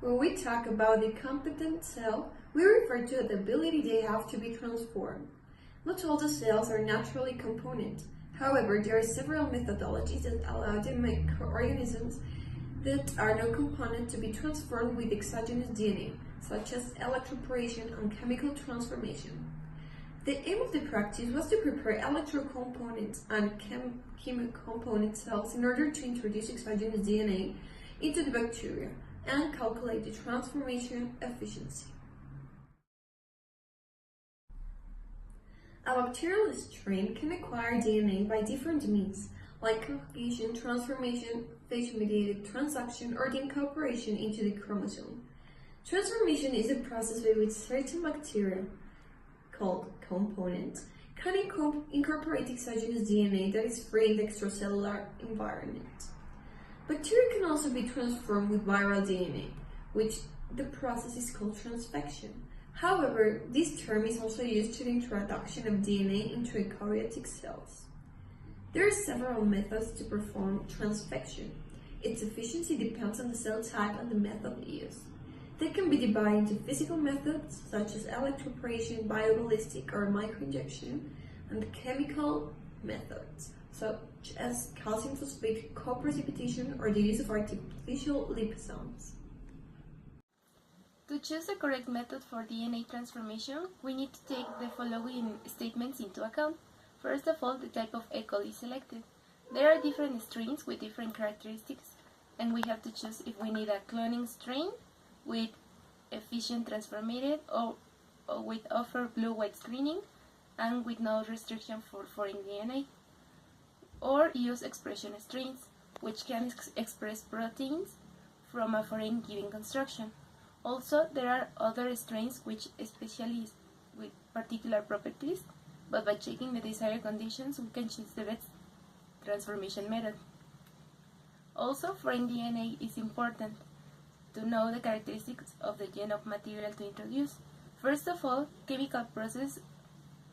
When we talk about the competent cell, we refer to the ability they have to be transformed. Not all the cells are naturally component. However, there are several methodologies that allow the microorganisms that are no component to be transformed with exogenous DNA, such as electroporation and chemical transformation. The aim of the practice was to prepare electrocomponents and chemocomponent cells in order to introduce exogenous DNA into the bacteria and calculate the transformation efficiency. A bacterial strain can acquire DNA by different means, like conjugation, transformation, phage-mediated transduction, or the incorporation into the chromosome. Transformation is a process by which certain bacteria, called components, can incorporate exogenous DNA that is free in the extracellular environment. Bacteria can also be transformed with viral DNA, which the process is called transfection. However, this term is also used to the introduction of DNA into eukaryotic cells. There are several methods to perform transfection. Its efficiency depends on the cell type and the method used. They can be divided into physical methods, such as electroporation, bioballistic, or microinjection, and chemical methods, such as calcium phosphate co-precipitation or the use of artificial liposomes. To choose the correct method for DNA transformation, we need to take the following statements into account. First of all, the type of E. coli selected. There are different strains with different characteristics, and we have to choose if we need a cloning strain with efficient transformated or with offer blue-white screening and with no restriction for foreign DNA, or use expression strains, which can express proteins from a foreign given construction. Also, there are other strains which especially with particular properties, but by checking the desired conditions, we can choose the best transformation method. Also, foreign DNA is important to know the characteristics of the gene of material to introduce. First of all, chemical processes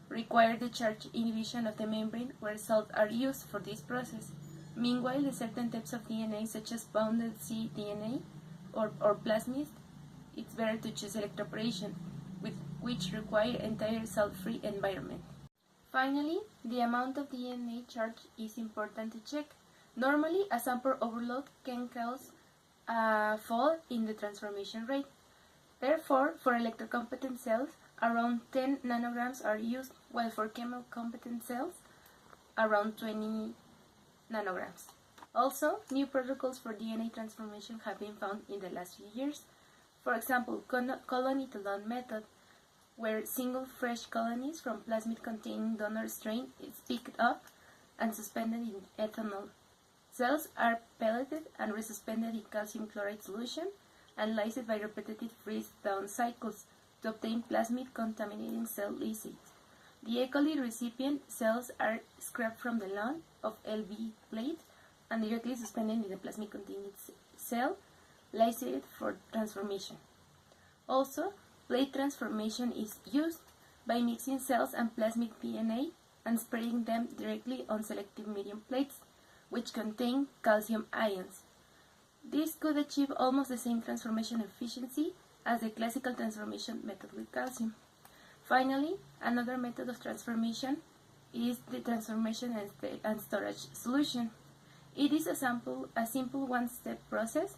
require the charge inhibition of the membrane where salts are used for this process. Meanwhile, the certain types of DNA, such as bonded cDNA or plasmids, it's better to choose electroporation, which require entire salt-free environment. Finally, the amount of DNA charge is important to check. Normally, a sample overload can cause a fall in the transformation rate. Therefore, for electrocompetent cells, around 10 nanograms are used, while for chemocompetent cells, around 20 nanograms. Also, new protocols for DNA transformation have been found in the last few years. For example, colony-to-don method, where single fresh colonies from plasmid-containing donor strain is picked up and suspended in ethanol. Cells are pelleted and resuspended in calcium chloride solution and lysed by repetitive freeze-down cycles to obtain plasmid-contaminating cell lysates. The E. coli recipient cells are scraped from the lawn of LB plate and directly suspended in the plasmid-containing cell, lysated for transformation. Also, plate transformation is used by mixing cells and plasmid DNA and spreading them directly on selective medium plates, which contain calcium ions. This could achieve almost the same transformation efficiency as the classical transformation method with calcium. Finally, another method of transformation is the transformation and storage solution. It is a simple one-step process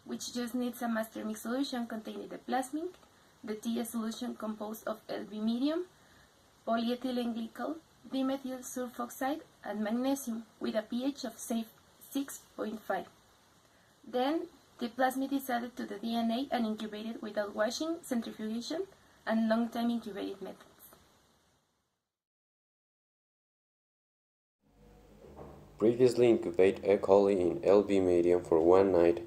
which just needs a master mix solution containing the plasmid, the TS solution composed of LB medium, polyethylene glycol, dimethyl sulfoxide, and magnesium with a pH of say 6.5. Then, the plasmid is added to the DNA and incubated without washing, centrifugation, and long-time incubated methods. Previously incubate E. coli in LB medium for 1 night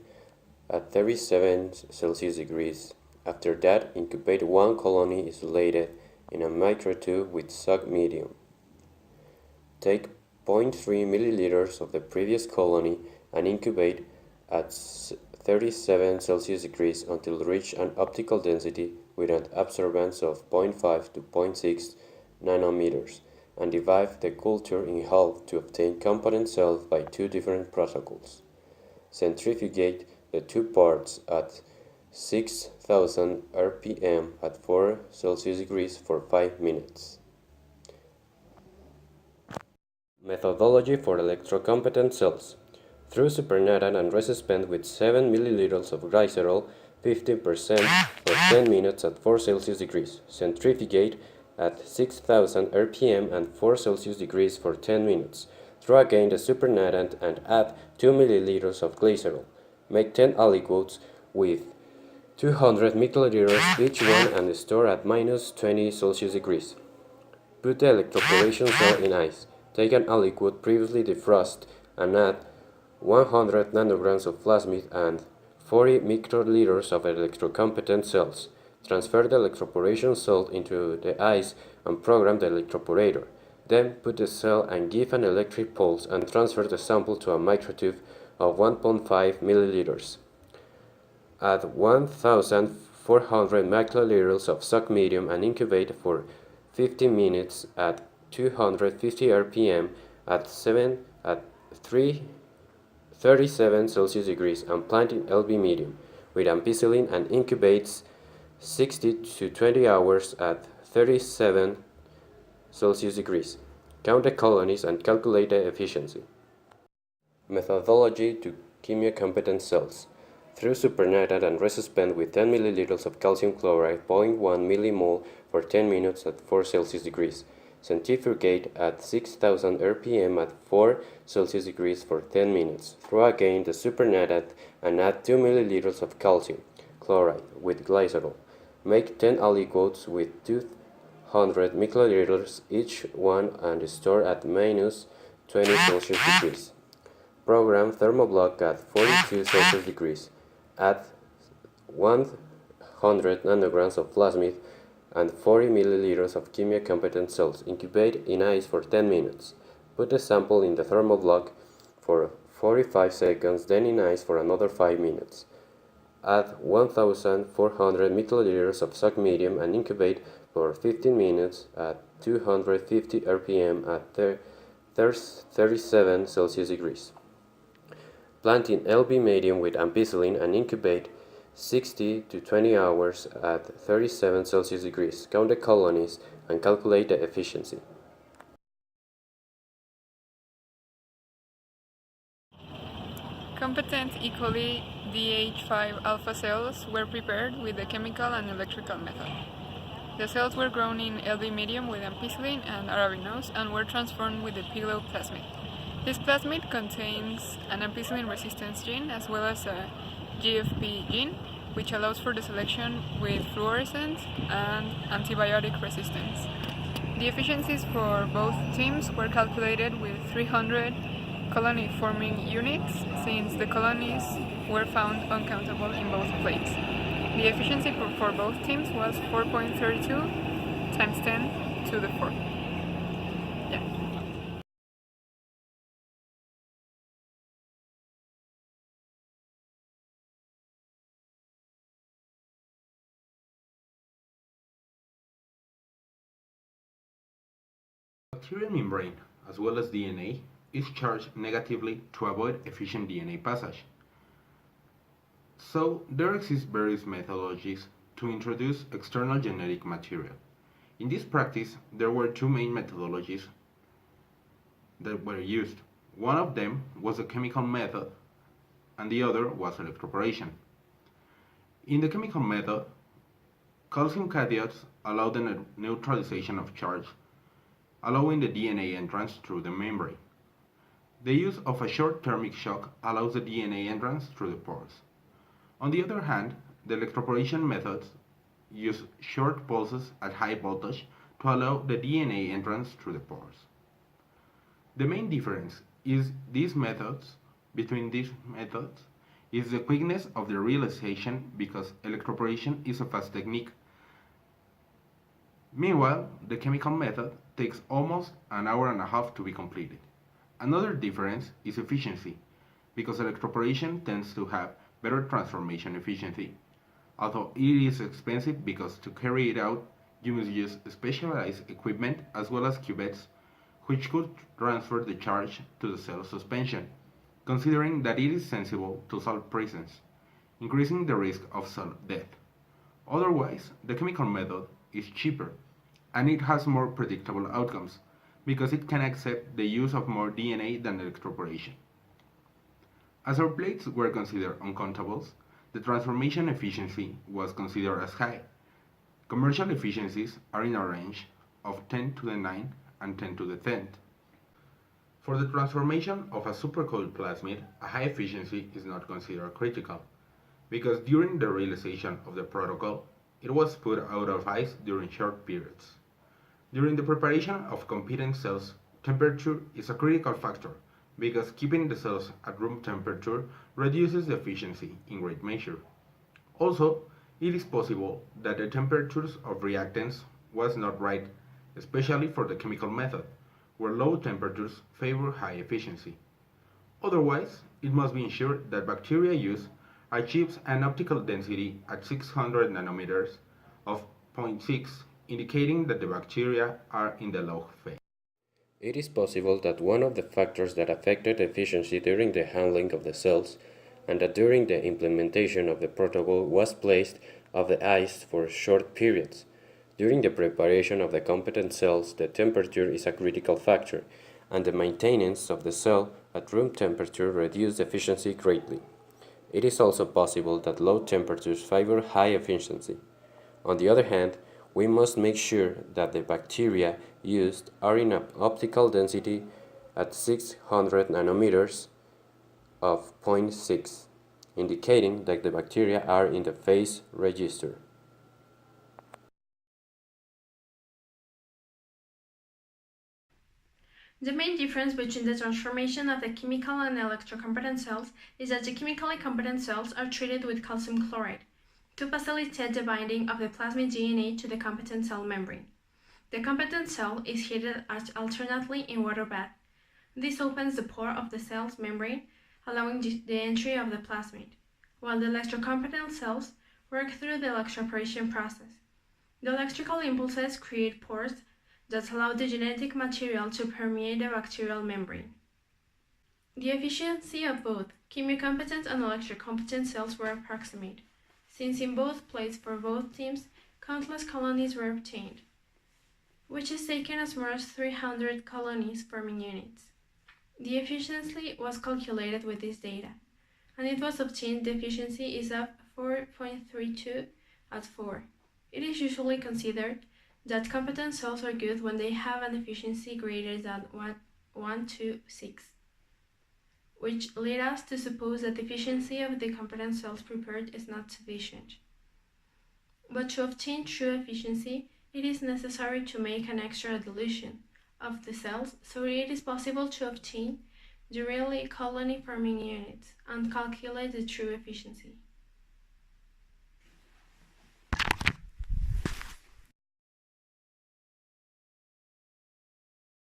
at 37 Celsius degrees. After that, incubate 1 colony isolated in a microtube with suck medium. Take 0.3 milliliters of the previous colony and incubate at 37 Celsius degrees until reach an optical density with an absorbance of 0.5 to 0.6 nanometers, and divide the culture in half to obtain competent cells by 2 different protocols. Centrifugate the 2 parts at 6,000 rpm at 4 Celsius degrees for 5 minutes. Methodology for electrocompetent cells. Through supernatant and resuspend with 7 milliliters of glycerol, 15% for 10 minutes at 4 Celsius degrees. Centrifugate at 6,000 rpm and 4 Celsius degrees for 10 minutes. Throw again the supernatant and add 2 milliliters of glycerol. Make 10 aliquots with 200 milliliters each one and store at minus 20 Celsius degrees. Put the electroporation cell in ice. Take an aliquot previously defrosted and add 100 nanograms of plasmid and 40 microliters of electrocompetent cells. Transfer the electroporation cell into the ice and program the electroporator. Then put the cell and give an electric pulse and transfer the sample to a microtube of 1.5 milliliters. Add 1,400 microliters of soak medium and incubate for 15 minutes at 250 rpm at 37 Celsius degrees and plant in LB medium with ampicillin and incubates 60 to 20 hours at 37 Celsius degrees. Count the colonies and calculate the efficiency. Methodology to chemiocompetent cells. Through supernatant and resuspend with 10 milliliters of calcium chloride, 0.1 millimole for 10 minutes at 4 Celsius degrees. Centrifugate at 6,000 rpm at 4 Celsius degrees for 10 minutes. Throw again the supernatant and add 2 milliliters of calcium chloride with glycerol. Make 10 aliquots with 200 milliliters each one and store at minus 20 Celsius degrees. Program thermoblock at 42 Celsius degrees. Add 100 nanograms of plasmid and 40 milliliters of chemiocompetent cells. Incubate in ice for 10 minutes. Put the sample in the thermoblock for 45 seconds, then in ice for another 5 minutes. Add 1,400 milliliters of soak medium and incubate for 15 minutes at 250 rpm at 37 Celsius degrees. Plant in LB medium with ampicillin and incubate 60 to 20 hours at 37 Celsius degrees. Count the colonies and calculate the efficiency. Competent E. coli DH5 alpha cells were prepared with the chemical and electrical method. The cells were grown in LB medium with ampicillin and arabinose and were transformed with the Piglow plasmid. This plasmid contains an ampicillin resistance gene as well as a GFP gene, which allows for the selection with fluorescence and antibiotic resistance. The efficiencies for both teams were calculated with 300 colony-forming units, since the colonies were found uncountable in both plates. The efficiency for both teams was 4.32 times 10 to the 4. Bacterial membrane, as well as DNA, is charged negatively to avoid efficient DNA passage. So, there exist various methodologies to introduce external genetic material. In this practice, there were two main methodologies that were used. One of them was a chemical method, and the other was electroporation. In the chemical method, calcium cations allow the neutralization of charge, allowing the DNA entrance through the membrane. The use of a short thermic shock allows the DNA entrance through the pores. On the other hand, the electroporation methods use short pulses at high voltage to allow the DNA entrance through the pores. The main difference is between these methods is the quickness of the realization, because electroporation is a fast technique. Meanwhile, the chemical method takes almost an hour and a half to be completed. Another difference is efficiency, because electroporation tends to have better transformation efficiency, although it is expensive because to carry it out you must use specialized equipment as well as cuvettes, which could transfer the charge to the cell suspension, considering that it is sensible to salt presence. increasing the risk of cell death. Otherwise, the chemical method is cheaper, and it has more predictable outcomes, because it can accept the use of more DNA than electroporation. As our plates were considered uncountables, the transformation efficiency was considered as high. Commercial efficiencies are in a range of 10 to the 9 and 10 to the 10th. For the transformation of a supercoiled plasmid, a high efficiency is not considered critical, because during the realization of the protocol, it was put out of ice during short periods. During the preparation of competent cells, temperature is a critical factor, because keeping the cells at room temperature reduces the efficiency in great measure. Also, it is possible that the temperatures of reactants was not right, especially for the chemical method, where low temperatures favor high efficiency. Otherwise, it must be ensured that bacteria use achieves an optical density at 600 nanometers of 0.6, indicating that the bacteria are in the log phase. It is possible that one of the factors that affected efficiency during the handling of the cells and that during the implementation of the protocol was placed of the ice for short periods. During the preparation of the competent cells, the temperature is a critical factor, and the maintenance of the cell at room temperature reduces efficiency greatly. It is also possible that low temperatures favor high efficiency. On the other hand, we must make sure that the bacteria used are in an optical density at 600 nanometers of 0.6, indicating that the bacteria are in the phase register. The main difference between the transformation of the chemical and electrocompetent cells is that the chemically competent cells are treated with calcium chloride to facilitate the binding of the plasmid DNA to the competent cell membrane. The competent cell is heated alternately in water bath. This opens the pore of the cell's membrane, allowing the entry of the plasmid, while the electrocompetent cells work through the electroporation process. The electrical impulses create pores that allow the genetic material to permeate the bacterial membrane. The efficiency of both chemicompetent and electrocompetent cells were approximate, since in both plates for both teams, countless colonies were obtained, which is taken as more as 300 colonies forming units. The efficiency was calculated with this data, and it was obtained the efficiency is of 4.32 at 4. It is usually considered that competent cells are good when they have an efficiency greater than 1 to 6, which led us to suppose that the efficiency of the competent cells prepared is not sufficient. But to obtain true efficiency, it is necessary to make an extra dilution of the cells, so it is possible to obtain the really colony-forming units and calculate the true efficiency.